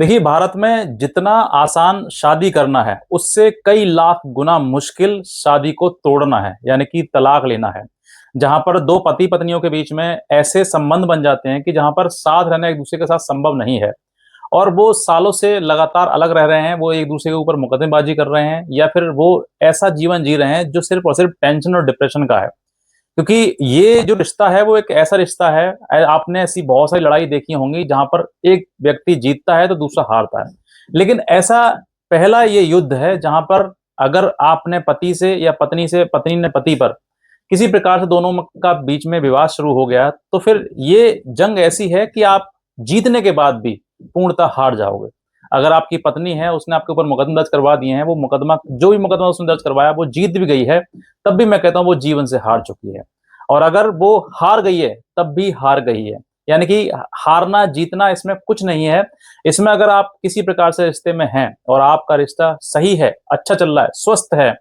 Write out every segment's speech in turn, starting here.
देखिए, भारत में जितना आसान शादी करना है, उससे कई लाख गुना मुश्किल शादी को तोड़ना है, यानी कि तलाक लेना है। जहां पर दो पति पत्नियों के बीच में ऐसे संबंध बन जाते हैं कि जहां पर साथ रहना एक दूसरे के साथ संभव नहीं है, और वो सालों से लगातार अलग रह रहे हैं, वो एक दूसरे के ऊपर मुकदमेबाजी कर रहे हैं, या फिर वो ऐसा जीवन जी रहे हैं जो सिर्फ और सिर्फ टेंशन और डिप्रेशन का है। क्योंकि ये जो रिश्ता है वो एक ऐसा रिश्ता है, आपने ऐसी बहुत सारी लड़ाई देखी होंगी जहां पर एक व्यक्ति जीतता है तो दूसरा हारता है। लेकिन ऐसा पहला ये युद्ध है जहां पर अगर आपने पति से या पत्नी से, पत्नी ने पति पर किसी प्रकार से दोनों का बीच में विवाद शुरू हो गया, तो फिर ये जंग ऐसी है कि आप जीतने के बाद भी पूर्णतः हार जाओगे। अगर आपकी पत्नी है, उसने आपके ऊपर मुकदमा दर्ज करवा दिए हैं, वो मुकदमा जो भी मुकदमा उसने दर्ज करवाया वो जीत भी गई है, तब भी मैं कहता हूँ वो जीवन से हार चुकी है। और अगर वो हार गई है, तब भी हार गई है। यानी कि हारना जीतना इसमें कुछ नहीं है। इसमें अगर आप किसी प्रकार से रिश्ते में हैं और आपका रिश्ता सही है, अच्छा चल रहा है, स्वस्थ है,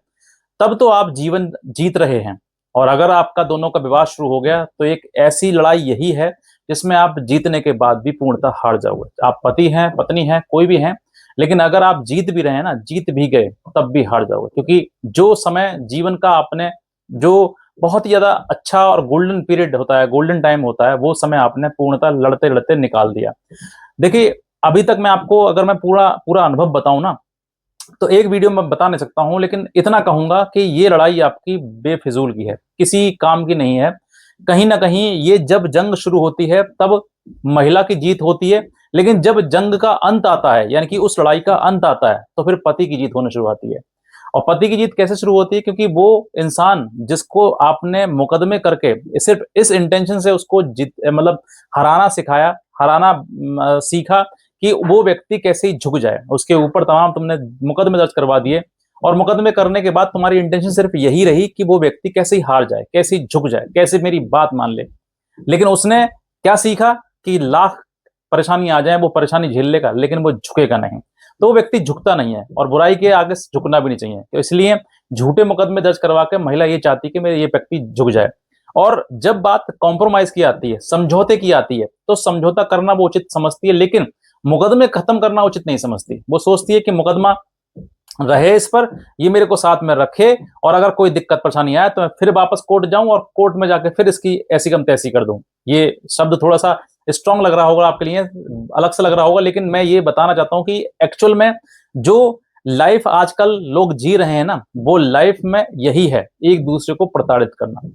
तब तो आप जीवन जीत रहे हैं। और अगर आपका दोनों का विवाद शुरू हो गया, तो एक ऐसी लड़ाई यही है जिसमें आप जीतने के बाद भी पूर्णतः हार जाओगे। आप पति हैं, पत्नी हैं, कोई भी हैं, लेकिन अगर आप जीत भी रहे हैं ना, जीत भी गए, तब भी हार जाओगे। क्योंकि जो समय जीवन का आपने, जो बहुत ही ज्यादा अच्छा और गोल्डन पीरियड होता है, गोल्डन टाइम होता है, वो समय आपने पूर्णतः लड़ते लड़ते निकाल दिया। देखिए, अभी तक मैं आपको, अगर मैं पूरा पूरा अनुभव बताऊं ना, तो एक वीडियो में बता नहीं सकता हूं, लेकिन इतना कहूंगा कि ये लड़ाई आपकी बेफिजूल की है, किसी काम की नहीं है। कहीं ना कहीं ये जब जंग शुरू होती है तब महिला की जीत होती है, लेकिन जब जंग का अंत आता है, यानी कि उस लड़ाई का अंत आता है, तो फिर पति की जीत होनी शुरू होती है। और पति की जीत कैसे शुरू होती है? क्योंकि वो इंसान जिसको आपने मुकदमे करके सिर्फ इस इंटेंशन से उसको जीत, मतलब हराना सिखाया, हराना सीखा, कि वो व्यक्ति कैसे ही झुक जाए, उसके ऊपर तमाम तुमने मुकदमे दर्ज करवा दिए, और मुकदमे करने के बाद तुम्हारी इंटेंशन सिर्फ यही रही कि वो व्यक्ति कैसे ही हार जाए, कैसे ही झुक जाए, कैसे मेरी बात मान ले। लेकिन उसने क्या सीखा कि लाख परेशानी आ जाए, वो परेशानी झेल लेगा, लेकिन वो झुकेगा नहीं। तो वो व्यक्ति झुकता नहीं है, और बुराई के आगे झुकना भी नहीं चाहिए। तो इसलिए झूठे मुकदमे दर्ज करवा के महिला ये चाहती है कि मेरे ये व्यक्ति झुक जाए। और जब बात कॉम्प्रोमाइज की आती है, समझौते की आती है, तो समझौता करना वो उचित समझती है, लेकिन मुकदमे खत्म करना उचित नहीं समझती। वो सोचती है कि मुकदमा रहे इस पर, ये मेरे को साथ में रखे, और अगर कोई दिक्कत परेशानी आए तो मैं फिर वापस कोर्ट जाऊं और कोर्ट में जाके फिर इसकी ऐसी कम तैसी कर दूं। ये शब्द थोड़ा सा स्ट्रांग लग रहा होगा आपके लिए, अलग से लग रहा होगा, लेकिन मैं ये बताना चाहता हूं कि एक्चुअल में जो लाइफ आजकल लोग जी रहे हैं ना, वो लाइफ में यही है, एक दूसरे को प्रताड़ित करना।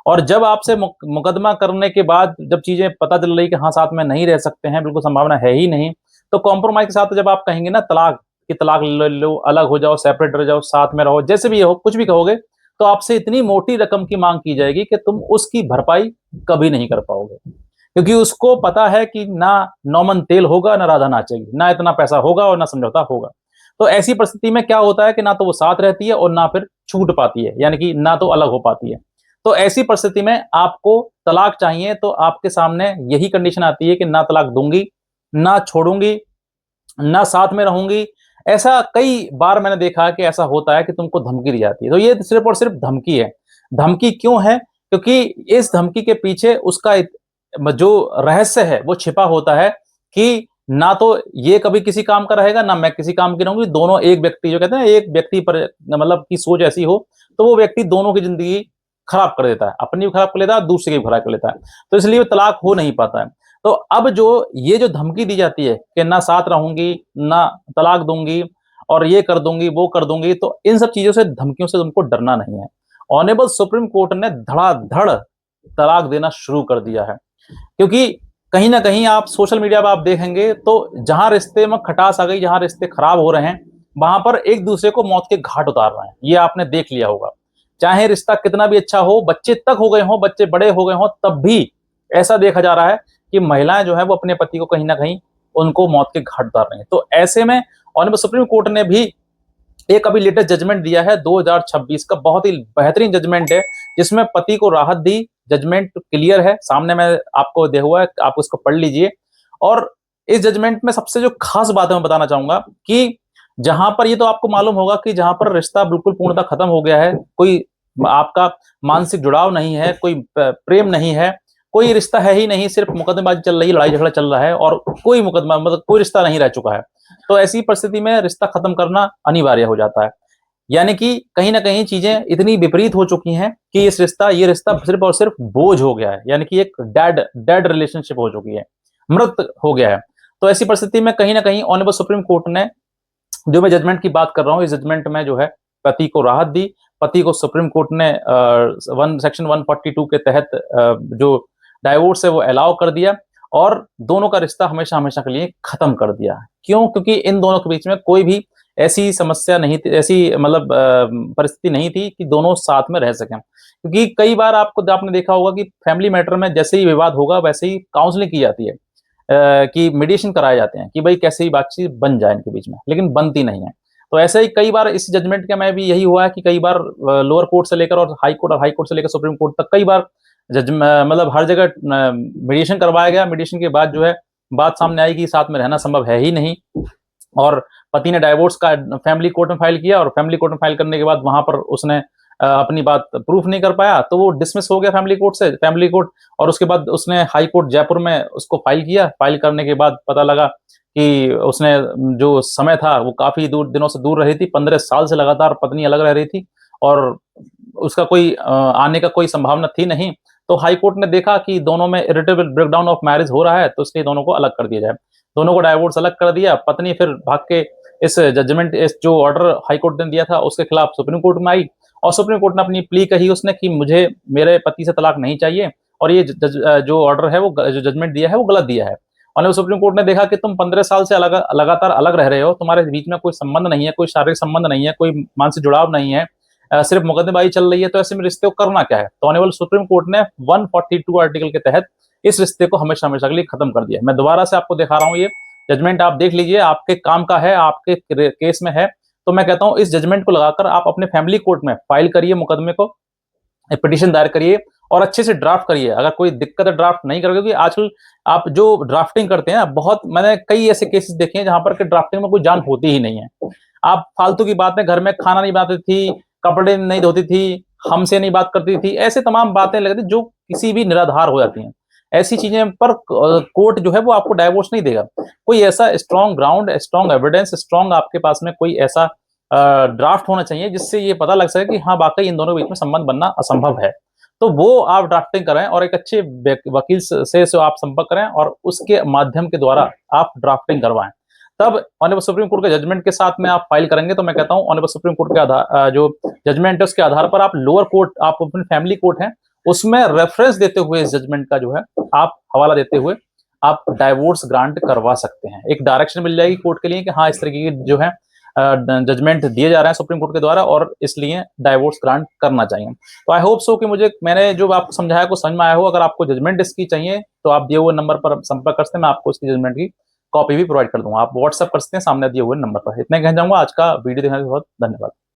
और जब आपसे मुकदमा करने के बाद जब चीजें पता चल रही कि हाँ साथ में नहीं रह सकते हैं, बिल्कुल संभावना है ही नहीं, तो कॉम्प्रोमाइज के साथ जब आप कहेंगे ना तलाक, कि तलाक ले लो, अलग हो जाओ, सेपरेट रह जाओ, साथ में रहो, जैसे भी हो, कुछ भी कहोगे, तो आपसे इतनी मोटी रकम की मांग की जाएगी कि तुम उसकी भरपाई कभी नहीं कर पाओगे। क्योंकि उसको पता है कि ना नौमन तेल होगा, ना राधा नाचेगी, ना इतना पैसा होगा और ना समझौता होगा। तो ऐसी परिस्थिति में क्या होता है कि ना तो वो साथ रहती है और ना फिर छूट पाती है, यानी कि ना तो अलग हो पाती है। तो ऐसी परिस्थिति में आपको तलाक चाहिए, तो आपके सामने यही कंडीशन आती है कि ना तलाक दूंगी, ना छोड़ूंगी, ना साथ में रहूंगी। ऐसा कई बार मैंने देखा है कि ऐसा होता है कि तुमको धमकी दी जाती है, तो ये सिर्फ और सिर्फ धमकी है। धमकी क्यों है? क्योंकि इस धमकी के पीछे उसका जो रहस्य है वो छिपा होता है कि ना तो ये कभी किसी काम का रहेगा, ना मैं किसी काम की रहूंगी। दोनों एक व्यक्ति, जो कहते हैं एक व्यक्ति पर मतलब की सोच ऐसी हो, तो वो व्यक्ति दोनों की जिंदगी खराब कर देता है, अपनी भी खराब कर लेता है, दूसरे की भी खराब कर लेता है। तो इसलिए वो तलाक हो नहीं पाता है। तो अब जो ये जो धमकी दी जाती है कि ना साथ रहूंगी, ना तलाक दूंगी, और ये कर दूंगी, वो कर दूंगी, तो इन सब चीजों से, धमकियों से तुमको डरना नहीं है। ऑनेबल सुप्रीम कोर्ट ने धड़ाधड़ तलाक देना शुरू कर दिया है। क्योंकि कहीं ना कहीं आप सोशल मीडिया पर आप देखेंगे तो जहां रिश्ते में खटास आ गई, जहां रिश्ते खराब हो रहे हैं, वहां पर एक दूसरे को मौत के घाट उतार रहे हैं। ये आपने देख लिया होगा। चाहे रिश्ता कितना भी अच्छा हो, बच्चे तक हो गए हों, बच्चे बड़े हो गए हों, तब भी ऐसा देखा जा रहा है कि महिलाएं जो है वो अपने पति को कहीं ना कहीं उनको मौत के घाट उतार रही हैं। तो ऐसे में ऑनरेबल सुप्रीम कोर्ट ने भी एक अभी लेटेस्ट जजमेंट दिया है 2026 का, बहुत ही बेहतरीन जजमेंट है, जिसमें पति को राहत दी। जजमेंट क्लियर है, सामने मैं आपको दे हुआ है, आप उसको पढ़ लीजिए। और इस जजमेंट में सबसे जो खास बात है मैं बताना चाहूंगा कि जहां पर, ये तो आपको मालूम होगा कि जहां पर रिश्ता बिल्कुल पूर्णतः खत्म हो गया है, कोई आपका मानसिक जुड़ाव नहीं है, कोई प्रेम नहीं है, कोई रिश्ता है ही नहीं, सिर्फ मुकदमेबाजी चल रही है, लड़ाई झगड़ा चल रहा है, और कोई मुकदमा मतलब कोई रिश्ता नहीं रह चुका है, तो ऐसी परिस्थिति में रिश्ता खत्म करना अनिवार्य हो जाता है। यानी कि कहीं न कहीं चीज़ें इतनी विपरीत हो चुकी हैं कि ये रिश्ता सिर्फ़ और सिर्फ़ बोझ हो गया है, यानी कि एक डेड डेड रिलेशनशिप हो चुकी है, मृत हो गया है। तो ऐसी परिस्थिति में कहीं न कहीं ऑनरेबल सुप्रीम कोर्ट ने जो मैं जजमेंट की बात कर रहा हूँ, इस जजमेंट में जो है पति को राहत दी, पति को सुप्रीम कोर्ट ने वन सेक्शन 142 के तहत जो डाइवोर्स है वो अलाउ कर दिया और दोनों का रिश्ता हमेशा-हमेशा के लिए खत्म कर दिया। क्यों? क्योंकि इन दोनों के बीच में कोई भी ऐसी समस्या नहीं थी, ऐसी मतलब परिस्थिति नहीं थी कि दोनों साथ में रह सकें। क्योंकि कई बार आपने देखा होगा कि फैमिली मैटर में जैसे ही विवाद होगा, वैसे ही काउंसलिंग की जाती है। कि मेडिएशन कराए जाते हैं कि भाई कैसे ही बातचीत बन जाए इनके बीच में, लेकिन बनती नहीं है। तो ऐसे ही कई बार इस जजमेंट का में भी यही हुआ है कि कई बार लोअर कोर्ट से लेकर और हाई कोर्ट से लेकर सुप्रीम कोर्ट तक कई बार मतलब हर जगह मेडिएशन करवाया गया। मेडिएशन के बाद जो है बात सामने आई कि साथ में रहना संभव है ही नहीं और पति ने डाइवोर्स का फैमिली कोर्ट में फाइल किया और फैमिली कोर्ट में फाइल करने के बाद वहां पर उसने अपनी बात प्रूफ नहीं कर पाया, तो वो डिसमिस हो गया फैमिली कोर्ट। और उसके बाद उसने हाई कोर्ट जयपुर में उसको फाइल किया। फाइल करने के बाद पता लगा कि उसने जो समय था वो काफ़ी दिनों से दूर रही थी, 15 साल से लगातार पत्नी अलग रह रही थी और उसका कोई आने का कोई संभावना थी नहीं। तो हाई कोर्ट ने देखा कि दोनों में इरिटेबल ब्रेकडाउन ऑफ मैरिज हो रहा है, तो इसलिए दोनों को अलग कर दिया जाए। दोनों को डाइवोर्स अलग कर दिया। पत्नी फिर भाग के इस जो ऑर्डर हाई कोर्ट ने दिया था उसके खिलाफ सुप्रीम कोर्ट में आई और सुप्रीम कोर्ट ने अपनी प्ली कही उसने कि मुझे मेरे पति से तलाक नहीं चाहिए और ये जो ऑर्डर है वो जो जजमेंट दिया है वो गलत दिया है। और सुप्रीम कोर्ट ने देखा कि तुम 15 साल से लगातार अलग रह रहे हो, तुम्हारे बीच में कोई संबंध नहीं है, कोई शारीरिक संबंध नहीं है, कोई मानसिक जुड़ाव नहीं है, सिर्फ मुकदमेबाजी चल रही है, तो ऐसे में रिश्ते को करना क्या है। तो ऑनरेबल सुप्रीम कोर्ट ने 142 आर्टिकल के तहत इस रिश्ते को हमेशा हमेशा के लिए खत्म कर दिया। मैं दोबारा से आपको दिखा रहा हूँ, ये जजमेंट आप देख लीजिए, आपके काम का है, आपके केस में है। तो मैं कहता हूँ इस जजमेंट को लगाकर आप अपने फैमिली कोर्ट में फाइल करिए मुकदमे को, पिटीशन दायर करिए और अच्छे से ड्राफ्ट करिए। अगर कोई दिक्कत है ड्राफ्ट नहीं करोगे, क्योंकि आजकल आप जो ड्राफ्टिंग करते हैं, बहुत मैंने कई ऐसे केसेस देखे हैं जहां पर कि ड्राफ्टिंग में कोई जान होती ही नहीं है। आप फालतू की बातें, घर में खाना नहीं बनाती थी, कपड़े नहीं धोती थी, हमसे नहीं बात करती थी, ऐसे तमाम बातें लगती जो किसी भी निराधार हो जाती हैं। ऐसी चीजें पर कोर्ट जो है वो आपको डाइवोर्स नहीं देगा। कोई ऐसा strong ground, strong evidence, strong आपके पास में कोई ऐसा ड्राफ्ट होना चाहिए जिससे ये पता लग सके कि हाँ वाकई इन दोनों के बीच में संबंध बनना असंभव है। तो वो आप ड्राफ्टिंग करें और एक अच्छे वकील से आप संपर्क करें और उसके माध्यम के द्वारा आप ड्राफ्टिंग करवाएं। तब ऑनरेबल सुप्रीम कोर्ट के जजमेंट के साथ में आप फाइल करेंगे तो मैं कहता हूं ऑनरेबल सुप्रीम कोर्ट के आधार जो जजमेंट है उसके आधार पर आप लोअर कोर्ट, आप अपनी फैमिली कोर्ट है उसमें रेफरेंस देते हुए इस जजमेंट का जो है आप हवाला देते हुए आप डाइवोर्स ग्रांट करवा सकते हैं। एक डायरेक्शन मिल जाएगी कोर्ट के लिए कि हाँ इस तरीके की जो है जजमेंट दिए जा रहे हैं सुप्रीम कोर्ट के द्वारा और इसलिए डाइवोर्स ग्रांट करना चाहिए। तो आई होप सो कि मैंने जो आपको समझाया को समझ में आया हो। अगर आपको जजमेंट इसकी चाहिए तो आप दिए हुए नंबर पर संपर्क कर सकते हैं, मैं आपको इसकी जजमेंट की कॉपी भी प्रोवाइड कर दूंगा। आप व्हाट्सएप कर सकते हैं सामने दिए हुए नंबर पर। इतना कहना चाहूंगा। आज का वीडियो देखने के लिए बहुत धन्यवाद।